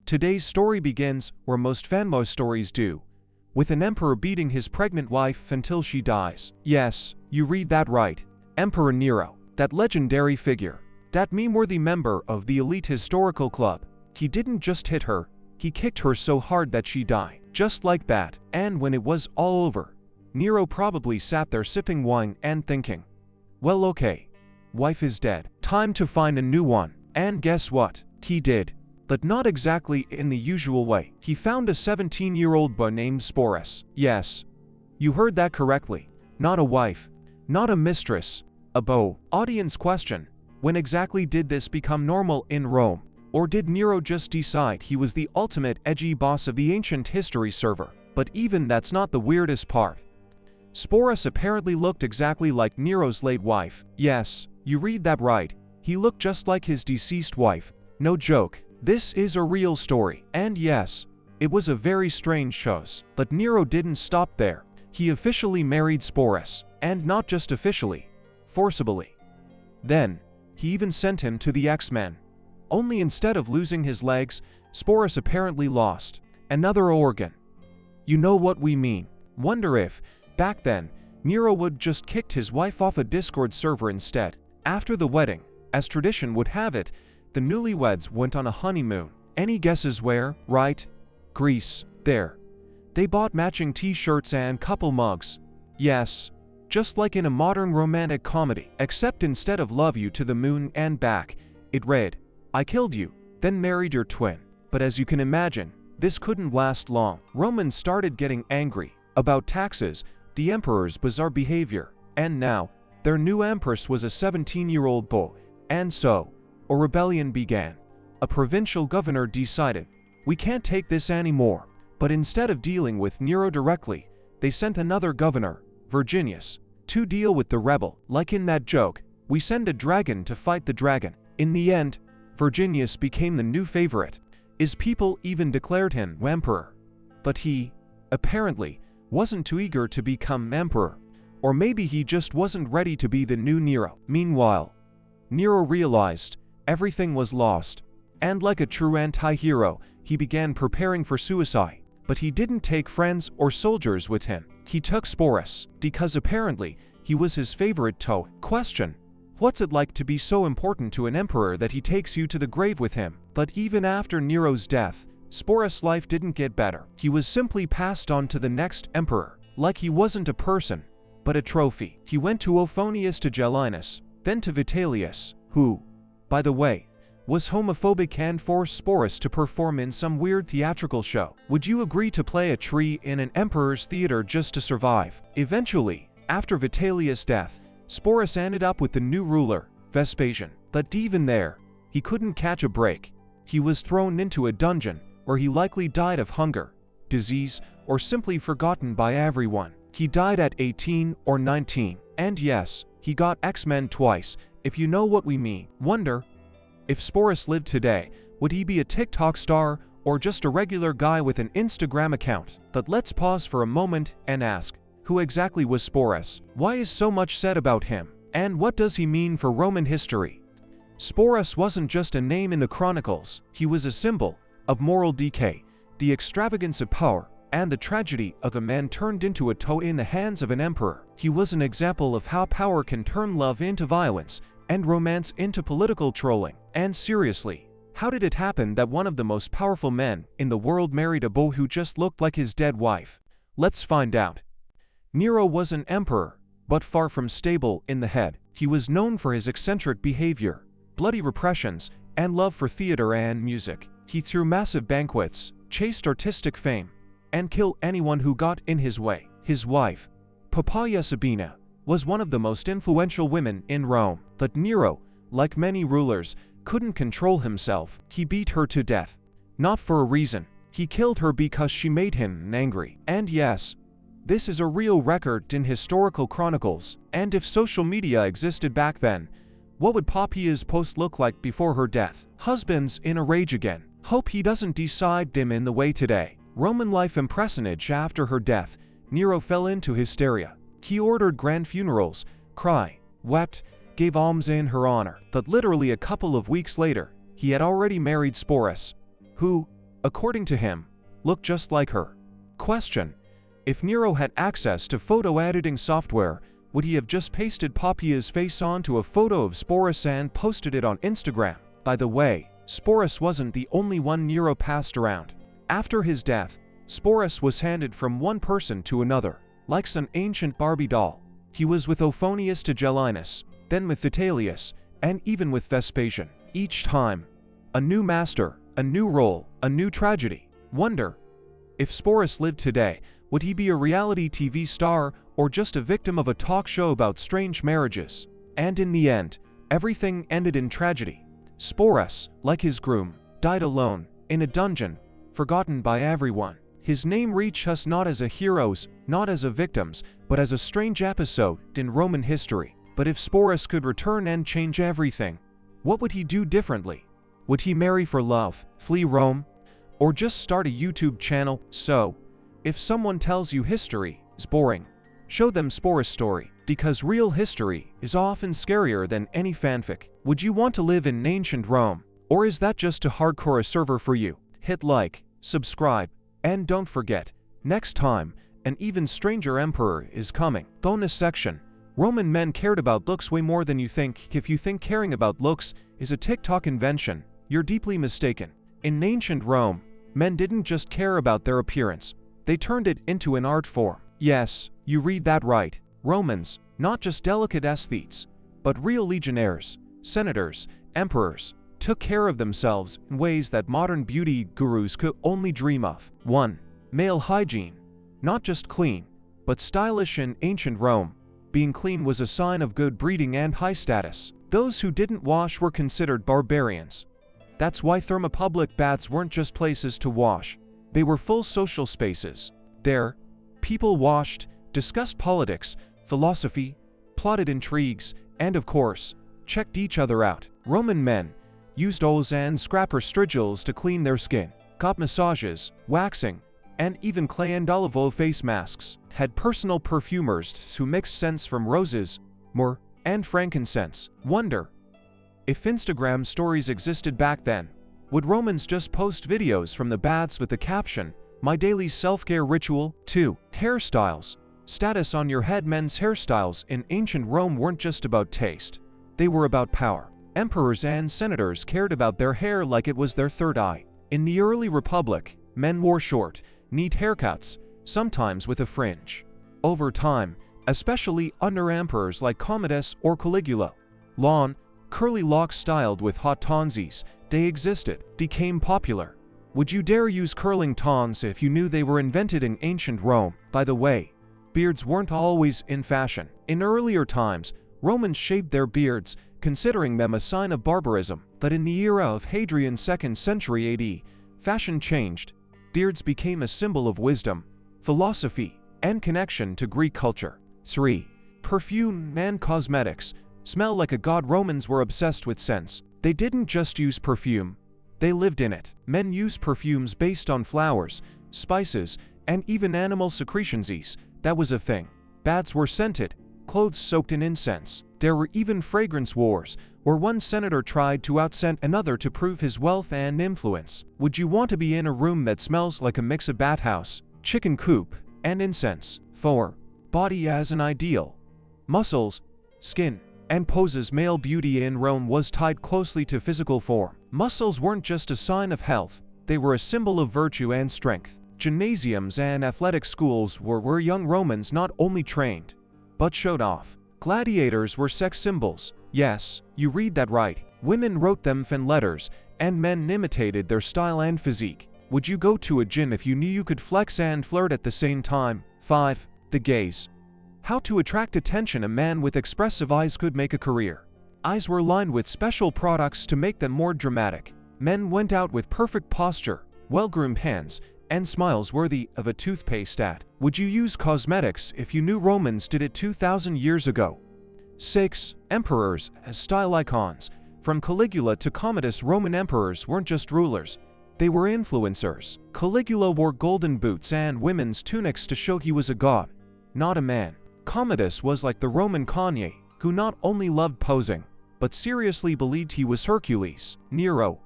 Today's story begins where most fanboy stories do, with an emperor beating his pregnant wife until she dies. Yes, you read that right. Emperor Nero, that legendary figure, that meme-worthy member of the elite historical club. He didn't just hit her, he kicked her so hard that she died. Just like that. And when it was all over, Nero probably sat there sipping wine and thinking, well, okay, wife is dead. Time to find a new one. And guess what? He did. But not exactly in the usual way. He found a 17-year-old boy named Sporus. Yes, you heard that correctly. Not a wife, not a mistress, a beau. Audience question: when exactly did this become normal in Rome? Or did Nero just decide he was the ultimate edgy boss of the ancient history server? But even that's not the weirdest part. Sporus apparently looked exactly like Nero's late wife. Yes, you read that right. He looked just like his deceased wife. No joke. This is a real story. And yes, it was a very strange choice. But Nero didn't stop there. He officially married Sporus. And not just officially, forcibly. Then, he even sent him to the X-Men. Only instead of losing his legs, Sporus apparently lost another organ. You know what we mean. Wonder if, back then, Nero would just kicked his wife off a Discord server instead. After the wedding, as tradition would have it, the newlyweds went on a honeymoon. Any guesses where? Right? Greece. There. They bought matching t-shirts and couple mugs. Yes, just like in a modern romantic comedy. Except instead of love you to the moon and back, it read, I killed you, then married your twin. But as you can imagine, this couldn't last long. Romans started getting angry about taxes, the emperor's bizarre behavior, and now, their new empress was a 17-year-old boy. And so, a rebellion began. A provincial governor decided, we can't take this anymore. But instead of dealing with Nero directly, they sent another governor, Virginius, to deal with the rebel. Like in that joke, we send a dragon to fight the dragon. In the end, Virginius became the new favorite. His people even declared him emperor. But he, apparently, wasn't too eager to become emperor. Or maybe he just wasn't ready to be the new Nero. Meanwhile, Nero realized everything was lost, and like a true anti-hero, he began preparing for suicide. But he didn't take friends or soldiers with him. He took Sporus, because apparently, he was his favorite toy. Question: what's it like to be so important to an emperor that he takes you to the grave with him? But even after Nero's death, Sporus' life didn't get better. He was simply passed on to the next emperor, like he wasn't a person, but a trophy. He went to Ophonius Tigellinus, then to Vitellius, who, by the way, was homophobic and forced Sporus to perform in some weird theatrical show. Would you agree to play a tree in an emperor's theater just to survive? Eventually, after Vitellius' death, Sporus ended up with the new ruler, Vespasian. But even there, he couldn't catch a break. He was thrown into a dungeon, where he likely died of hunger, disease, or simply forgotten by everyone. He died at 18 or 19. And yes, he got X-Men twice, if you know what we mean. Wonder, if Sporus lived today, would he be a TikTok star or just a regular guy with an Instagram account? But let's pause for a moment and ask, who exactly was Sporus? Why is so much said about him? And what does he mean for Roman history? Sporus wasn't just a name in the chronicles, he was a symbol of moral decay, the extravagance of power, and the tragedy of a man turned into a toy in the hands of an emperor. He was an example of how power can turn love into violence and romance into political trolling. And seriously, how did it happen that one of the most powerful men in the world married a beau who just looked like his dead wife? Let's find out. Nero was an emperor, but far from stable in the head. He was known for his eccentric behavior, bloody repressions, and love for theater and music. He threw massive banquets, chased artistic fame, and killed anyone who got in his way. His wife, Poppaea Sabina, was one of the most influential women in Rome. But Nero, like many rulers, couldn't control himself. He beat her to death. Not for a reason. He killed her because she made him angry. And yes, this is a real record in historical chronicles. And if social media existed back then, what would Poppaea's post look like before her death? Husbands in a rage again. Hope he doesn't decide them in the way today. Roman life and personage after her death, Nero fell into hysteria. He ordered grand funerals, cried, wept, gave alms in her honor. But literally a couple of weeks later, he had already married Sporus, who, according to him, looked just like her. Question: if Nero had access to photo editing software, would he have just pasted Poppaea's face onto a photo of Sporus and posted it on Instagram? By the way, Sporus wasn't the only one Nero passed around. After his death, Sporus was handed from one person to another, like some ancient Barbie doll. He was with Ophonius Tigellinus, then with Vitellius, and even with Vespasian. Each time, a new master, a new role, a new tragedy. Wonder, if Sporus lived today, would he be a reality TV star or just a victim of a talk show about strange marriages? And in the end, everything ended in tragedy. Sporus, like his groom, died alone, in a dungeon, forgotten by everyone. His name reached us not as a hero's, not as a victim's, but as a strange episode in Roman history. But if Sporus could return and change everything, what would he do differently? Would he marry for love, flee Rome, or just start a YouTube channel? So, if someone tells you history is boring, show them Sporus' story, because real history is often scarier than any fanfic. Would you want to live in ancient Rome, or is that just a hardcore server for you? Hit like, subscribe, and don't forget, next time, an even stranger emperor is coming. Bonus section: Roman men cared about looks way more than you think. If you think caring about looks is a TikTok invention, you're deeply mistaken. In ancient Rome, men didn't just care about their appearance, they turned it into an art form. Yes, you read that right. Romans, not just delicate aesthetes, but real legionnaires, senators, emperors, took care of themselves in ways that modern beauty gurus could only dream of. 1. Male hygiene. Not just clean, but stylish. In ancient Rome, being clean was a sign of good breeding and high status. Those who didn't wash were considered barbarians. That's why thermopublic baths weren't just places to wash, they were full social spaces. There, people washed, discussed politics, philosophy, plotted intrigues, and of course, checked each other out. Roman men used oils and scrapper strigils to clean their skin, got massages, waxing, and even clay and olive oil face masks, had personal perfumers who mixed scents from roses, myrrh, and frankincense. Wonder, if Instagram stories existed back then, would Romans just post videos from the baths with the caption, "My daily self-care ritual"? 2. Hairstyles. Status on your head. Men's hairstyles in ancient Rome weren't just about taste, they were about power. Emperors and senators cared about their hair like it was their third eye. In the early republic, men wore short, neat haircuts, sometimes with a fringe. Over time, especially under emperors like Commodus or Caligula, long, curly locks styled with hot tonsies, became popular. Would you dare use curling tons if you knew they were invented in ancient Rome? By the way, beards weren't always in fashion. In earlier times, Romans shaved their beards, considering them a sign of barbarism. But in the era of Hadrian, 2nd century AD, fashion changed. Beards became a symbol of wisdom, philosophy, and connection to Greek culture. 3. Perfume and cosmetics. Smell like a god. Romans were obsessed with scents. They didn't just use perfume, they lived in it. Men used perfumes based on flowers, spices, and even animal secretions. That was a thing. Baths were scented, clothes soaked in incense. There were even fragrance wars, where one senator tried to outscent another to prove his wealth and influence. Would you want to be in a room that smells like a mix of bathhouse, chicken coop, and incense? 4. Body as an ideal. Muscles, skin, and poses. Male beauty in Rome was tied closely to physical form. Muscles weren't just a sign of health, they were a symbol of virtue and strength. Gymnasiums and athletic schools were where young Romans not only trained, but showed off. Gladiators were sex symbols. Yes, you read that right. Women wrote them fan letters, and men imitated their style and physique. Would you go to a gym if you knew you could flex and flirt at the same time? 5. The gaze. How to attract attention. A man with expressive eyes could make a career. Eyes were lined with special products to make them more dramatic. Men went out with perfect posture, well-groomed hands, and smiles worthy of a toothpaste ad. Would you use cosmetics if you knew Romans did it 2,000 years ago? 6. Emperors as style icons. From Caligula to Commodus, Roman emperors weren't just rulers, they were influencers. Caligula wore golden boots and women's tunics to show he was a god, not a man. Commodus was like the Roman Kanye, who not only loved posing, but seriously believed he was Hercules. Nero.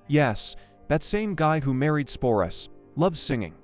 Yes, That same guy who married Sporus loved singing,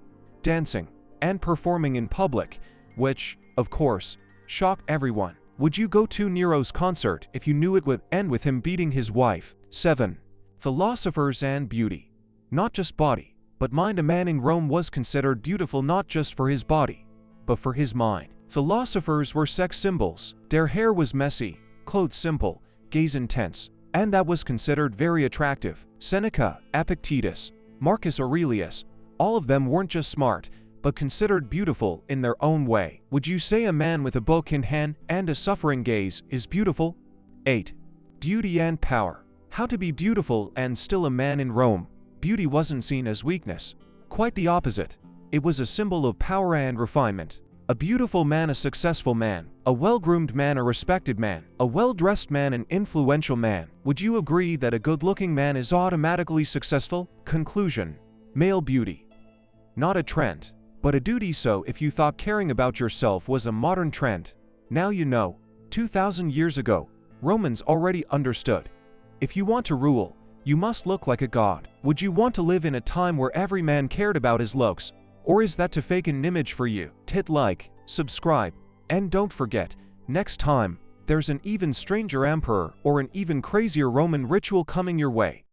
dancing, and performing in public, which, of course, shocked everyone. Would you go to Nero's concert if you knew it would end with him beating his wife? 7. Philosophers and beauty. Not just body, but mind. A man in Rome was considered beautiful not just for his body, but for his mind. Philosophers were sex symbols. Their hair was messy, clothes simple, gaze intense, and that was considered very attractive. Seneca, Epictetus, Marcus Aurelius, all of them weren't just smart, but considered beautiful in their own way. Would you say a man with a book in hand and a suffering gaze is beautiful? 8. Beauty and power. How to be beautiful and still a man in Rome. Beauty wasn't seen as weakness. Quite the opposite. It was a symbol of power and refinement. A beautiful man, a successful man. A well-groomed man, a respected man. A well-dressed man, an influential man. Would you agree that a good-looking man is automatically successful? Conclusion. Male beauty. Not a trend, but a duty. So if you thought caring about yourself was a modern trend, now you know. 2,000 years ago, Romans already understood. If you want to rule, you must look like a god. Would you want to live in a time where every man cared about his looks? Or is that to fake an image for you? Hit like, subscribe, and don't forget, next time, there's an even stranger emperor or an even crazier Roman ritual coming your way.